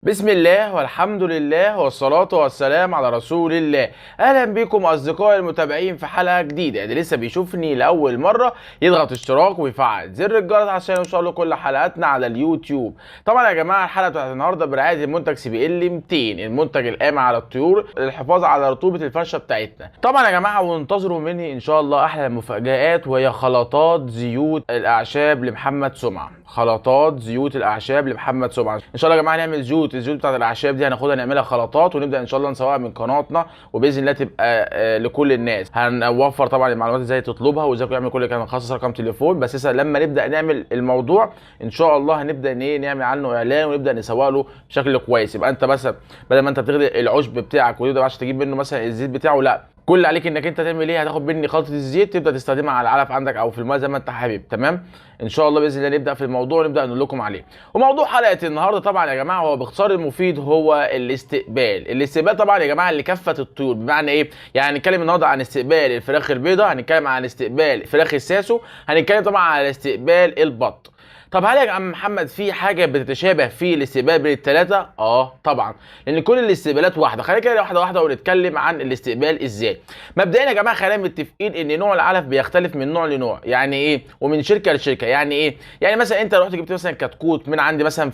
بسم الله والحمد لله والصلاة والسلام على رسول الله. أهلا بكم أصدقائي المتابعين في حلقة جديدة. اللي لسه بيشوفني لأول مرة يضغط اشتراك ويفعل زر الجرس عشان يوصله كل حلقاتنا على اليوتيوب. طبعا يا جماعة الحلقة بتاعت النهاردة برعاية المنتج CBL 200، المنتج القائم على الطيور للحفاظ على رطوبة الفرشة بتاعتنا. طبعا يا جماعة وانتظروا مني إن شاء الله أحلى المفاجآت، وهي خلطات زيوت الأعشاب لمحمد سمعة. خلطات زيوت الأعشاب لمحمد سمعة إن شاء الله يا جماعة نعمل الزيوت بتاعت الاعشاب دي هناخدها نعملها خلطات، ونبدا ان شاء الله نسوقها من قناتنا، وباذن الله تبقى لكل الناس. هنوفر طبعا المعلومات ازاي تطلبها وازاي تعمل كل كلام، نخصص رقم تليفون بس لما نبدا نعمل الموضوع ان شاء الله هنبدا نعمل عنه اعلان ونبدا نسوق له بشكل كويس. يبقى انت بس بدل ما انت بتغلي العشب بتاعك وتبدا عشان تجيب منه مثلا الزيت بتاعه، لا، كل اللي عليك انك انت تعمل ايه، هتاخد مني خلطه الزيت تبدا تستخدمها على العلف عندك او في الماء زي ما انت حابب. تمام، ان شاء الله باذن الله نبدا في الموضوع ونبدا نقول لكم عليه. وموضوع حلقه النهارده طبعا يا جماعه هو باختصار المفيد هو الاستقبال طبعا يا جماعه لكافه الطيور. بمعنى ايه؟ يعني هنتكلم النهارده عن استقبال الفراخ البيضاء، هنتكلم عن استقبال فراخ الساسو، هنتكلم طبعا على استقبال البط. طب هل يا عم محمد في حاجه بتتشابه في الاستقبال بين الثلاثه؟ طبعا، لان كل الاستقبالات واحده. خلينا كده واحده واحده ونتكلم عن الاستقبال ازاي. مبدئيا يا جماعه خلينا متفقين ان نوع العلف بيختلف من نوع لنوع. يعني ايه؟ ومن شركه لشركه. يعني ايه؟ يعني مثلا انت رحت جبت مثلا كتكوت من عندي مثلا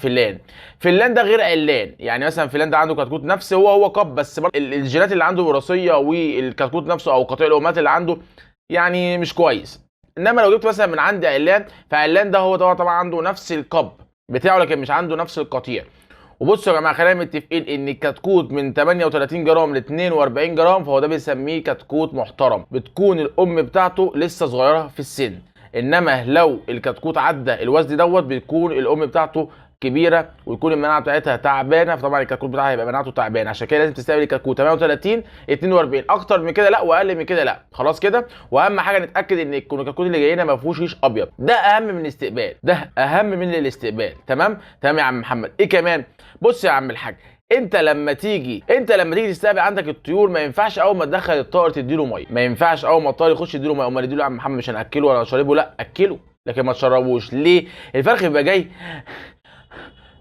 فلان ده غير علان. يعني مثلا فلان ده عنده كتكوت نفس هو قب، بس الجينات اللي عنده وراثيه، والكتكوت نفسه او قطيع الامهات اللي عنده يعني مش كويس. انما لو جبت مثلا من عندي علان، فعلان ده هو طبعا عنده نفس القب بتاعه لكن مش عنده نفس القطيع. وبصوا يا جماعه خلينا متفقين ان الكتكوت من 38 جرام ل 42 جرام فهو ده بنسميه كتكوت محترم، بتكون الام بتاعته لسه صغيره في السن. انما لو الكتكوت عدى الوزن دوت بتكون الام بتاعته كبيره ويكون المناعه بتاعتها تعبانه، فطبعا الكتكوت بتاعها هيبقى مناعته تعبانه. عشان كده لازم تستقبل الكتكوت 38 42، اكتر من كده لا واقل من كده لا. خلاص كده. واهم حاجه نتاكد ان يكون الكتكوت اللي جاي لنا ما فيهوش ريش ابيض. ده اهم من الاستقبال، ده اهم من الاستقبال. تمام يا عم محمد. ايه كمان؟ بص يا عم الحاج، انت لما تيجي تستقبل عندك الطيور ما ينفعش اول ما تدخل الطائر تديله ميه. ما ينفعش اول ما الطائر يخش تديله ميه. امال اديله يا عم محمد؟ مش هناكله ولا نشربه؟ لا، اكله لكن ما تشربوش. ليه؟ الفرخ بيبقى جاي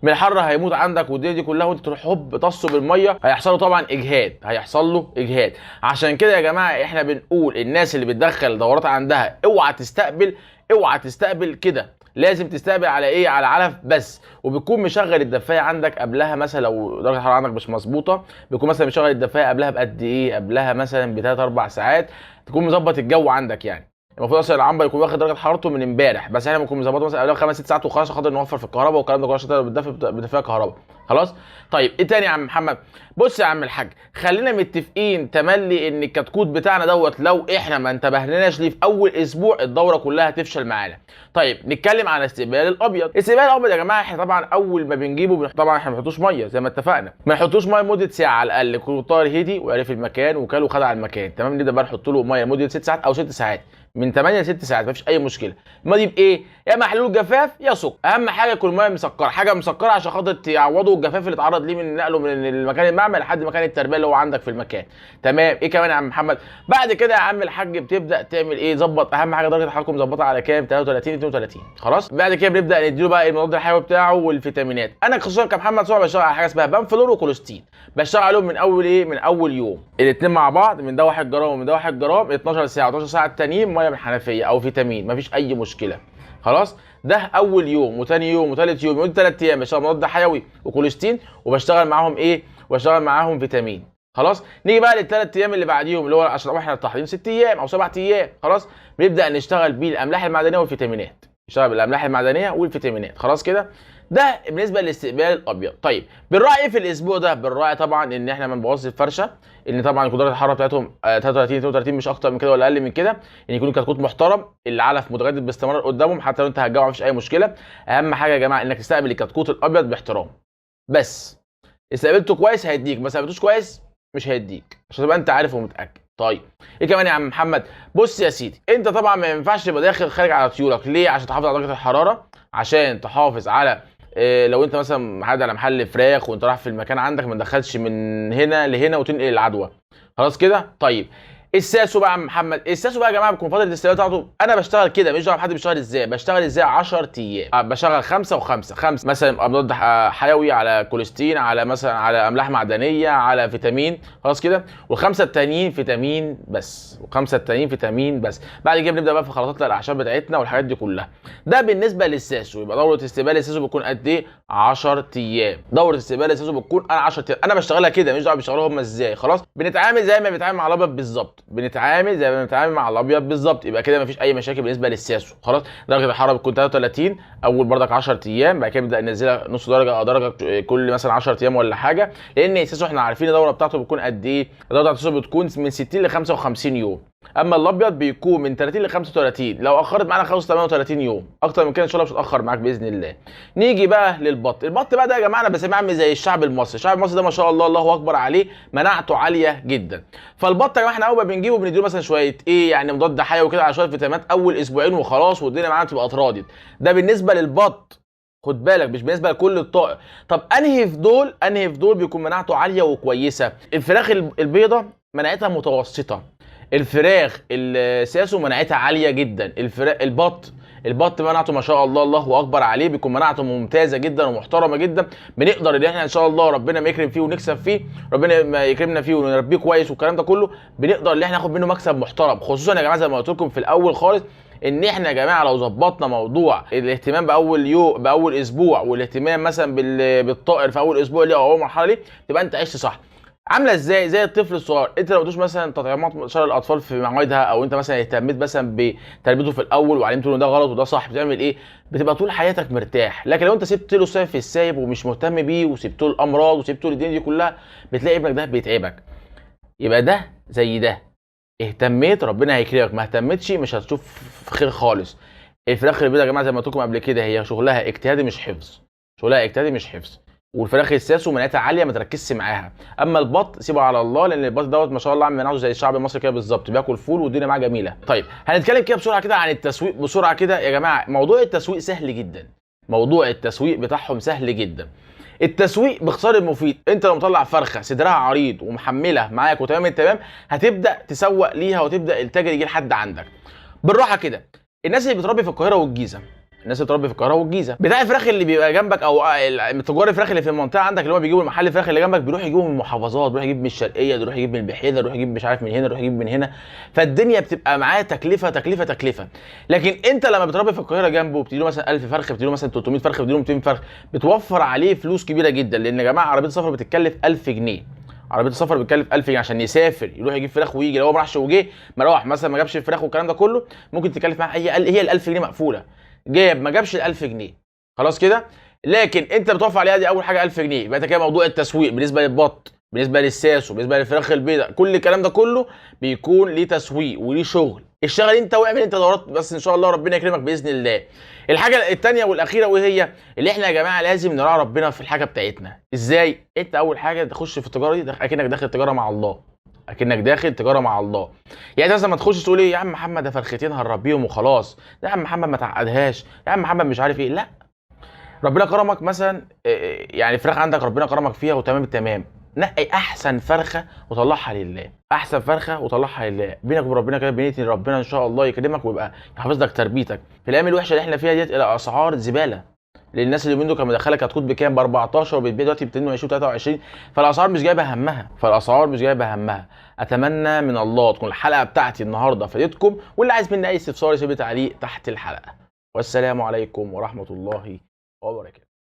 من الحر هيموت عندك والدنيا دي كلها، وانت تروح هوب تصه بالميه، هيحصل له طبعا اجهاد، هيحصل له اجهاد. عشان كده يا جماعه احنا بنقول الناس اللي بتدخل دورات عندها اوعى تستقبل كده. لازم تستقبل على ايه؟ على علف بس. وبتكون مشغل الدفايه عندك قبلها، مثلا لو درجه الحراره عندك مش مظبوطه بيكون مثلا مشغل الدفايه قبلها بقد ايه؟ قبلها مثلا ب3 4 ساعات، تكون مظبط الجو عندك. يعني المفروض اصلا العنبر يكون واخد درجه حرارته من امبارح، بس احنا بنكون مظبطه مثلا قبلها 5 6 ساعات وخلاص عشان خاطر نوفر في الكهرباء والكلام ده كله، عشان بتدفي كهرباء. خلاص. طيب ايه تاني يا عم محمد؟ بص يا عم الحاج، خلينا متفقين تملي ان الكتكوت بتاعنا دوت لو احنا ما انتبهناش ليه في اول اسبوع الدوره كلها هتفشل معانا. طيب نتكلم على استقبال الابيض. استقبال الابيض يا جماعه احنا طبعا اول ما بنجيبه طبعا احنا ما بنحطوش ميه زي ما اتفقنا، ما نحطوش ميه لمده ساعه على الاقل. يكون الطائر هدي وعرف المكان وكل وخد على المكان. تمام، نبدا بقى نحط له ميه لمده 6 ساعات او 6 ساعات، من 8 ل 6 ساعات مفيش اي مشكله. الميه دي بايه؟ يا محلول جفاف يا سكر. اهم حاجه يكون ميه مسكره، حاجه مسكره عشان خاطر تعوضوا الجفاف اللي اتعرض ليه من نقله من المكان المعمل لحد مكان التربيه اللي هو عندك في المكان. تمام. ايه كمان يا عم محمد؟ بعد كده يا عم الحاج بتبدا تعمل ايه؟ ظبط اهم حاجه درجه الحراره مظبطها على كام؟ 33 32. خلاص. بعد كده بنبدا نديله بقى المضاد الحيوي بتاعه والفيتامينات. انا خصوصا كمحمد صبحي بشتغل على حاجه اسمها بنفلور وكولوستين، بشتغل عليهم من اول ايه؟ من اول يوم الاثنين مع بعض، من ده 1 جرام ومن ده 1 جرام 12 ساعه 12 ساعه التانيين ميه من الحنفيه او فيتامين، مفيش اي مشكله. خلاص. ده اول يوم وثاني يوم وثالث يوم، يقعد 3 ايام بشتغل مضاد حيوي وكولوستين، وبشتغل معاهم ايه؟ وبشتغل معاهم فيتامين. خلاص. نيجي بقى للثلاث ايام اللي بعديهم اللي هو عشان طبعا احنا التحضير 6 ايام او 7 ايام. خلاص. بنبدا نشتغل بيه الاملاح المعدنيه والفيتامينات، نشتغل بالاملاح المعدنيه والفيتامينات. خلاص كده. ده بالنسبه للاستقبال الابيض. طيب بنراعي في الاسبوع ده، بنراعي طبعا ان احنا ما نبوظش الفرشه، ان طبعا يكون درجه الحراره بتاعتهم 33 32 مش اكتر من كده ولا اقل من كده، ان يكون الكتكوت محترم، العلف متجدد باستمرار قدامهم حتى لو انت هتجوع مفيش اي مشكله. اهم حاجه يا جماعه انك تستقبل الكتكوت الابيض باحترام بس. استقبلته كويس هيديك، ما استقبلتوش كويس مش هيديك، عشان تبقى انت عارف ومتاكد. طيب ايه كمان يا عم محمد؟ بص يا سيدي، انت طبعا ما ينفعش تبقى داخل خارج على طيورك. ليه؟ عشان تحافظ على درجه الحراره، عشان تحافظ على لو انت مثلا محل على محل فراخ وانت رايح في المكان عندك ما تدخلش من هنا لهنا وتنقل العدوى. خلاص كده. طيب الساسو بقى يا عم محمد، الساسو بقى يا جماعه بيكون فتره الاستواء بتاعته، انا بشتغل كده مش دعوه بحد بيشتغل ازاي، بشتغل ازاي 10 ايام، بشغل 5 و5 5 مثلا مضاد حيوي على كوليستين على مثلا على املاح معدنيه على فيتامين، خلاص كده، وخمسه التانيين فيتامين بس، وخمسه التانيين فيتامين بس. بعد كده بنبدا بقى في خلطات الاعشاب بتاعتنا والحاجات دي كلها. ده بالنسبه للساسو. يبقى دوره استقبال الساسو بتكون قد ايه؟ 10 ايام. دوره استقبال الساسو بتكون انا 10 ايام، انا بشتغلها كده مش دعوه بيشتغلوها هم ازاي. خلاص بنتعامل زي ما بنتعامل مع الابيض بالظبط، بنتعامل زي ما بنتعامل مع الابيض بالظبط. يبقى كده مفيش اي مشاكل بالنسبه للساسو. خلاص درجه الحراره بتكون 33 اول بردك 10 ايام، بعد كده نبدا ننزلها نص درجه او درجه كل مثلا 10 ايام ولا حاجه، لان الساسو احنا عارفين الدوره بتاعته بتكون قد ايه؟ الدوره بتاعته الساسو بتكون من 60 ل 55 يوم، اما الابيض بيكون من 30 ل 35. لو اخرت معانا 38 يوم، اكتر من كده ان شاء الله مش هتاخر معاك باذن الله. نيجي بقى للبط. البط بقى ده يا جماعه انا بسميه عامل زي الشعب المصري. الشعب المصري ده ما شاء الله الله اكبر عليه مناعته عاليه جدا. فالبط يا جماعه احنا اول ما بنجيبه بنديله مثلا شويه ايه يعني مضاد حيوي وكده على شويه فيتامينات اول اسبوعين وخلاص، والدنيا معانا تبقى اتراضت. ده بالنسبه للبط، خد بالك مش بالنسبه لكل الطائر. طب انهي في دول بيكون مناعته عاليه وكويسه؟ الفراخ البيضه مناعتها متوسطه، الفراخ الساسو مناعتها عاليه جدا، البط مناعته ما شاء الله الله اكبر عليه بيكون مناعته ممتازه جدا ومحترمه جدا. بنقدر ان احنا ان شاء الله ربنا ما يكرم فيه ونكسب فيه، ربنا ما يكرمنا فيه ونربيه كويس والكلام ده كله، بنقدر ان احنا ناخد منه مكسب محترم. خصوصا يا جماعه زي ما قلت لكم في الاول خالص ان احنا يا جماعه لو ظبطنا موضوع الاهتمام باول اسبوع، والاهتمام مثلا بالطائر في اول اسبوع ليه او اول مرحله ليه، تبقى انت عشت صح. عامله ازاي؟ زي الطفل الصغير، انت لو ادوش مثلا تطعيمات شلل الاطفال في مواعيدها، او انت مثلا اهتميت مثلا بتربيته في الاول وعلمته ان ده غلط وده صح، بتعمل ايه؟ بتبقى طول حياتك مرتاح. لكن لو انت سبت له السايب في السايب ومش مهتم بيه وسبت له الامراض وسبت له الدنيا دي كلها، بتلاقي ابنك ده بيتعبك. يبقى ده زي ده، اهتميت ربنا هيكرمك، ما اهتمتش مش هتشوف خير خالص. الفراخ البيضاء يا جماعه زي ما قلت لكم قبل كده هي شغلها اجتهادي مش حفظ، شغلها اجتهادي مش حفظ. والفراخ الساسو مناعتها عاليه ما تركزش معاها. اما البط سيبه على الله، لان البط دوت ما شاء الله عم مناعته زي الشعب المصري كده بالظبط، بياكل فول والدنيا معاه جميله. طيب هنتكلم كده بسرعه كده عن التسويق بسرعه كده يا جماعه. موضوع التسويق سهل جدا، موضوع التسويق بتاعهم سهل جدا. التسويق باختصار المفيد، انت لو مطلع فرخه صدرها عريض ومحمله معاك وتمام التمام، هتبدا تسوق ليها وتبدا التاجر يجي لحد عندك بالراحه كده. الناس اللي بتربي في القاهره والجيزه، الناس اللي بتربي في القاهره والجيزه، بتاع الفراخ اللي بيبقى جنبك او تجار الفراخ اللي في المنطقه عندك اللي هو بيجيبوا المحل الفراخ اللي جنبك، بيروح يجيبوا من المحافظات، بيروح يجيب من الشرقيه، بيروح يجيب من البحيره، يروح يجيب مش عارف من هنا، يروح يجيب من هنا. فالدنيا بتبقى معاه تكلفه تكلفه تكلفه. لكن انت لما بتربي في القاهره جنبه بتديله مثلا 1000 فرخ، بتديله مثلا 300 فرخ، بتديله 200 فرخ، بتوفر عليه فلوس كبيره جدا. لان يا جماعه عربيه السفر بتتكلف 1000 جنيه، عربيه السفر بتكلف 1000 جنيه عشان يسافر يروح يجيب فراخ ويجي. لو هو ما راحش وجه مروح مثلا ما جابش الفراخ والكلام ده كله، ممكن تكلف معاه هي ال 1000 جنيه مقفوله. جاب ما جابش ال 1000 جنيه خلاص كده. لكن انت بتوفر عليها دي اول حاجه 1000 جنيه. يبقى انت كده موضوع التسويق بالنسبه للبط، بالنسبه للساسو، بالنسبه للفراخ البيضاء، كل الكلام ده كله بيكون ليه تسويق وليه شغل. اشتغل انت واعمل انت دورات بس ان شاء الله ربنا يكرمك باذن الله. الحاجه الثانيه والاخيره وهي اللي احنا يا جماعه لازم نراعي ربنا في الحاجه بتاعتنا. ازاي؟ انت اول حاجه تخش في التجاره دي اكنك داخل تجاره مع الله، اكنك داخل تجاره مع الله. يعني مثلا ما تخش تقول ايه يا عم محمد ده فرختين هنربيهم وخلاص، يا عم محمد ما تعقدهاش، يا عم محمد مش عارف ايه. لا، ربنا كرمك مثلا يعني فراخ عندك ربنا كرمك فيها وتمام التمام، نقي احسن فرخه وطلعها لله، احسن فرخه وطلعها لله بينك وبين ربنا كده، بنيتي ان ربنا ان شاء الله يكرمك ويبقى يحافظ لك تربيتك. في الايام الوحشه اللي احنا فيها ديت الى اسعار زباله، لان الناس اللي منه كان مدخلك هتكون بكام؟ ب 14 وبتبيع دلوقتي ب 22 23. فالاسعار مش جايبه همها، اتمنى من الله تكون الحلقه بتاعتي النهارده فادتكم، واللي عايز مني اي استفسار يسيب لي تعليق تحت الحلقه. والسلام عليكم ورحمه الله وبركاته.